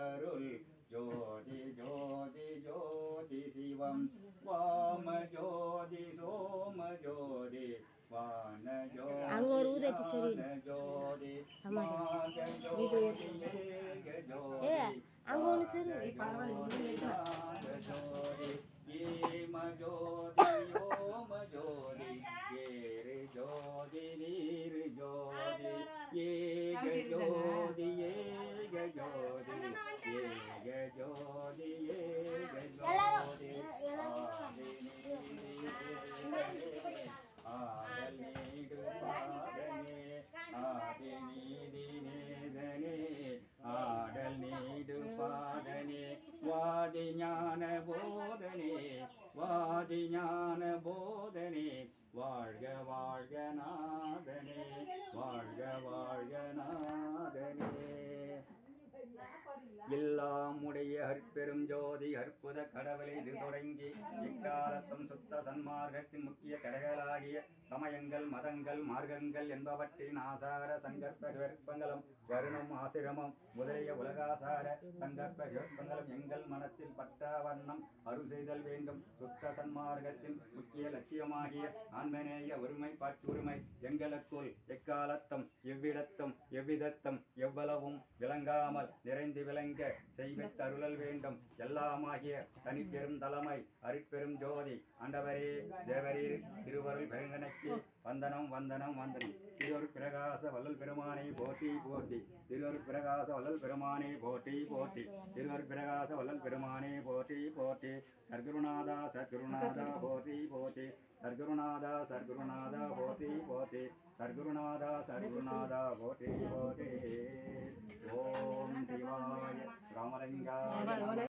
அருள் ஜோதி ஜோதி ஜோதி சிவம் வாம ஜோதி சோம ஜோதி வான ஜோதி ஜோதி மாக ஜோதி ஏக ஜோதி ஏம ஜோதி யோம ஜோதி ஏறு ஜோதி நீர் ஜோதி ஏக ஜோதி ஏக ஜோதி ஏக ஜோதி ஏக ஜோதி ஆடல் நீடு பாதனே ஆதி நீதி நேதனே ஆடல் நீடு பாதனே வாதி ஞான போதனே வாதி ஞான போதனே வாழ்க வாழ்க நாதனே வாழ்க வாழ்க நாதனே எல்லாம் உடைய அற்பெரும் ஜோதி அற்புத கடவுளை இது தொடங்கி இக்காலத்தும் சுத்த சன்மார்க்கத்தின் முக்கிய கடகளாகிய சமயங்கள் மதங்கள் மார்க்கங்கள் என்பவற்றின் ஆசார சங்கற்ப விருப்பங்களும் வருணம் ஆசிரமம் முதலிய உலகாசார சங்கற்ப விருப்பங்களும் எங்கள் மனத்தில் பட்டாவண்ணம் அருள் செய்தல் வேண்டும். சுத்த சன்மார்க்கத்தின் முக்கிய லட்சியமாகிய ஆன்மநேய ஒருமைப்பாட்டுரிமை எங்களுக்குள் எக்காலத்தும் எவ்விடத்தும் எவ்விதத்தும் எவ்வளவும் விளங்காமல் நிறைந்து விளங்க செய்வத்தருளல் வேண்டும். எல்லாமாகிய தனிப்பெரும் தலைமை அருட்பெரும் ஜோதி ஆண்டவரே தேவரீர் திருவருள் பெருங்கனைக்கு வந்தனம் வந்தனம் வந்தனம். திருவருள் பிரகாச வள்ளல் பெருமானை போற்றி போற்றி. திருவருள் பிரகாச வள்ளல் பெருமானை போற்றி போற்றி. திருவருள் பிரகாச வள்ளல் பெருமானை போற்றி போற்றி. சர்க்குருநாதா சர்க்குருநாதா போற்றி போற்றி. சர்க்குருநாதா சர்க்குருநாதா போற்றி போற்றி. சர்க்குருநாதா சர்க்குருநாதா போற்றி போற்றி. ஓம் சிவாய ராமலிங்காய